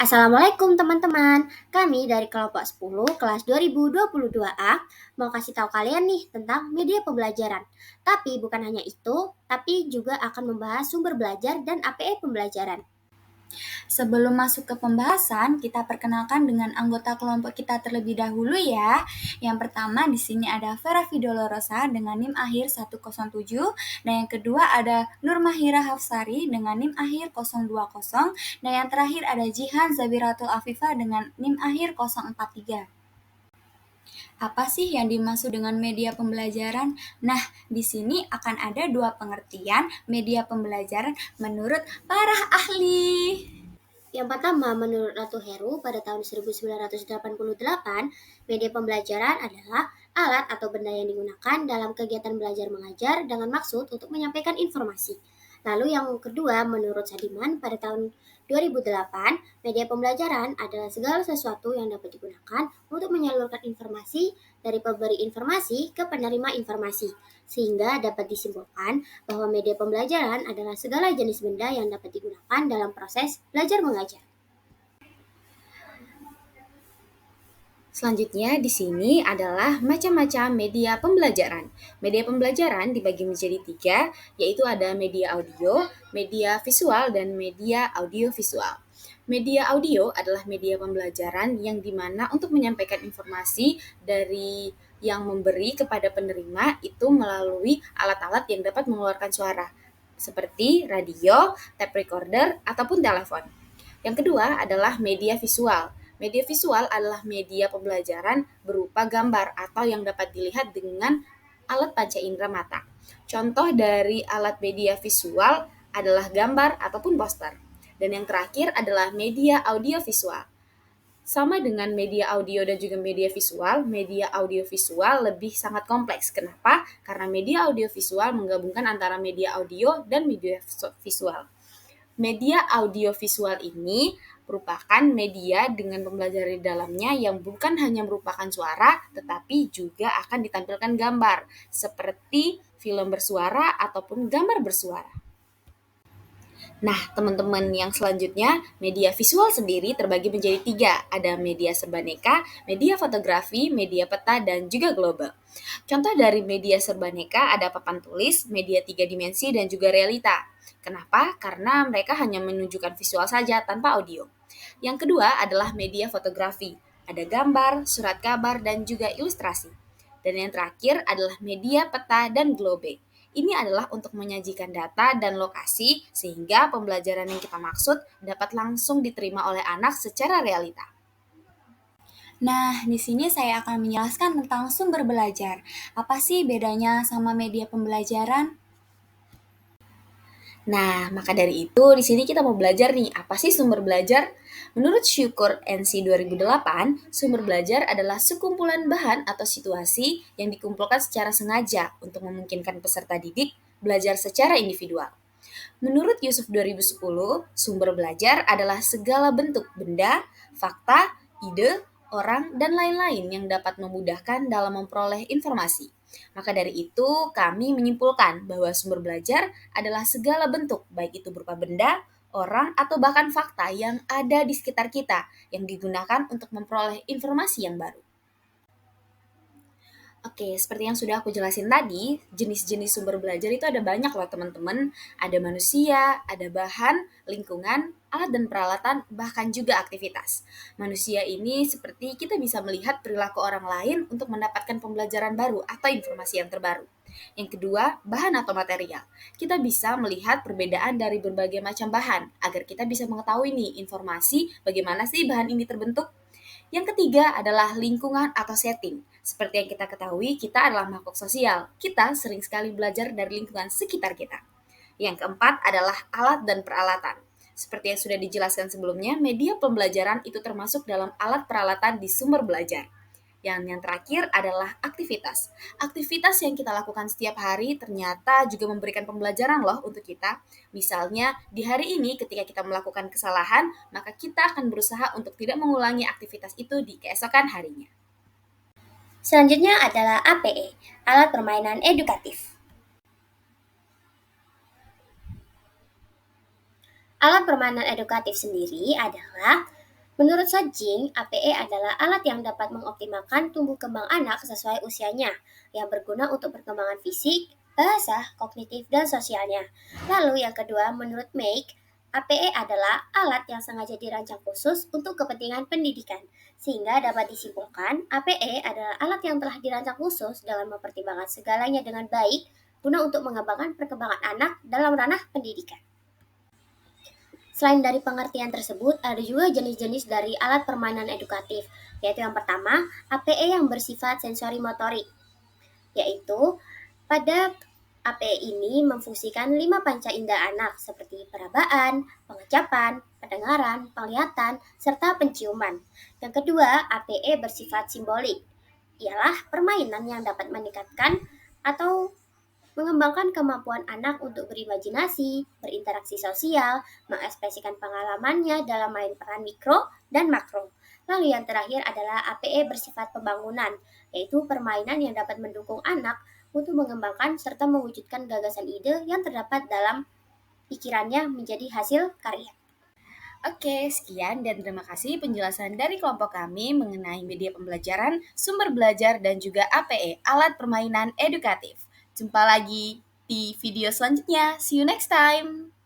Assalamualaikum teman-teman, kami dari kelompok 10 kelas 2022A mau kasih tahu kalian nih tentang media pembelajaran. Tapi bukan hanya itu, tapi juga akan membahas sumber belajar dan APE pembelajaran. Sebelum masuk ke pembahasan, kita perkenalkan dengan anggota kelompok kita terlebih dahulu ya. Yang pertama di sini ada Vera Vidolorosa dengan NIM akhir 107, dan yang kedua ada Nurmahira Hafsari dengan NIM akhir 020, dan yang terakhir ada Jihan Zabiratul Afifah dengan NIM akhir 043. Apa sih yang dimaksud dengan media pembelajaran? Nah, di sini akan ada dua pengertian media pembelajaran menurut para ahli. Yang pertama, menurut Ratu Heru pada tahun 1988, media pembelajaran adalah alat atau benda yang digunakan dalam kegiatan belajar mengajar dengan maksud untuk menyampaikan informasi. Lalu yang kedua, menurut Sadiman pada tahun 2008, media pembelajaran adalah segala sesuatu yang dapat digunakan untuk menyalurkan informasi dari pemberi informasi ke penerima informasi, sehingga dapat disimpulkan bahwa media pembelajaran adalah segala jenis benda yang dapat digunakan dalam proses belajar mengajar. Selanjutnya di sini adalah macam-macam media pembelajaran. Media pembelajaran dibagi menjadi tiga, yaitu ada media audio, media visual, dan media audiovisual. Media audio adalah media pembelajaran yang dimana untuk menyampaikan informasi dari yang memberi kepada penerima itu melalui alat-alat yang dapat mengeluarkan suara, seperti radio, tape recorder, ataupun telepon. Yang kedua adalah media visual. Media visual adalah media pembelajaran berupa gambar atau yang dapat dilihat dengan alat panca indera mata. Contoh dari alat media visual adalah gambar ataupun poster. Dan yang terakhir adalah media audiovisual. Sama dengan media audio dan juga media audiovisual lebih sangat kompleks. Kenapa? Karena media audiovisual menggabungkan antara media audio dan media visual. Media audiovisual ini merupakan media dengan pembelajaran di dalamnya yang bukan hanya merupakan suara, tetapi juga akan ditampilkan gambar, seperti film bersuara ataupun gambar bersuara. Nah, teman-teman yang selanjutnya, media visual sendiri terbagi menjadi tiga. Ada media serbaneka, media fotografi, media peta, dan juga global. Contoh dari media serbaneka ada papan tulis, media tiga dimensi, dan juga realita. Kenapa? Karena mereka hanya menunjukkan visual saja tanpa audio. Yang kedua adalah media fotografi. Ada gambar, surat kabar, dan juga ilustrasi. Dan yang terakhir adalah media peta dan globe. Ini adalah untuk menyajikan data dan lokasi sehingga pembelajaran yang kita maksud dapat langsung diterima oleh anak secara realita. Nah, di sini saya akan menjelaskan tentang sumber belajar. Apa sih bedanya sama media pembelajaran? Nah, maka dari itu di sini kita mau belajar nih, apa sih sumber belajar? Menurut Syukur NC 2008, sumber belajar adalah sekumpulan bahan atau situasi yang dikumpulkan secara sengaja untuk memungkinkan peserta didik belajar secara individual. Menurut Yusuf 2010, sumber belajar adalah segala bentuk benda, fakta, ide, orang, dan lain-lain yang dapat memudahkan dalam memperoleh informasi. Maka dari itu, kami menyimpulkan bahwa sumber belajar adalah segala bentuk, baik itu berupa benda, orang, atau bahkan fakta yang ada di sekitar kita, yang digunakan untuk memperoleh informasi yang baru. Oke, seperti yang sudah aku jelasin tadi, jenis-jenis sumber belajar itu ada banyak loh teman-teman. Ada manusia, ada bahan, lingkungan, alat dan peralatan, bahkan juga aktivitas. Manusia ini seperti kita bisa melihat perilaku orang lain untuk mendapatkan pembelajaran baru atau informasi yang terbaru. Yang kedua, bahan atau material. Kita bisa melihat perbedaan dari berbagai macam bahan agar kita bisa mengetahui nih informasi bagaimana sih bahan ini terbentuk. Yang ketiga adalah lingkungan atau setting. Seperti yang kita ketahui, kita adalah makhluk sosial. Kita sering sekali belajar dari lingkungan sekitar kita. Yang keempat adalah alat dan peralatan. Seperti yang sudah dijelaskan sebelumnya, media pembelajaran itu termasuk dalam alat peralatan di sumber belajar. Yang terakhir adalah aktivitas. Aktivitas yang kita lakukan setiap hari ternyata juga memberikan pembelajaran loh untuk kita. Misalnya, di hari ini ketika kita melakukan kesalahan, maka kita akan berusaha untuk tidak mengulangi aktivitas itu di keesokan harinya. Selanjutnya adalah APE, alat permainan edukatif. Alat permainan edukatif sendiri adalah Menurut Sajing, APE adalah alat yang dapat mengoptimalkan tumbuh kembang anak sesuai usianya, yang berguna untuk perkembangan fisik, bahasa, kognitif, dan sosialnya. Lalu yang kedua, menurut Make, APE adalah alat yang sengaja dirancang khusus untuk kepentingan pendidikan, sehingga dapat disimpulkan APE adalah alat yang telah dirancang khusus dengan mempertimbangkan segalanya dengan baik guna untuk mengembangkan perkembangan anak dalam ranah pendidikan. Selain dari pengertian tersebut, ada juga jenis-jenis dari alat permainan edukatif, yaitu yang pertama, APE yang bersifat sensori motorik, yaitu pada APE ini memfungsikan 5 panca indera anak seperti perabaan, pengecapan, pendengaran, penglihatan, serta penciuman. Yang kedua, APE bersifat simbolik, ialah permainan yang dapat meningkatkan atau mengembangkan kemampuan anak untuk berimajinasi, berinteraksi sosial, mengekspresikan pengalamannya dalam main peran mikro dan makro. Lalu yang terakhir adalah APE bersifat pembangunan, yaitu permainan yang dapat mendukung anak untuk mengembangkan serta mewujudkan gagasan ide yang terdapat dalam pikirannya menjadi hasil karya. Oke, sekian dan terima kasih penjelasan dari kelompok kami mengenai media pembelajaran, sumber belajar, dan juga APE, alat permainan edukatif. Jumpa lagi di video selanjutnya. See you next time!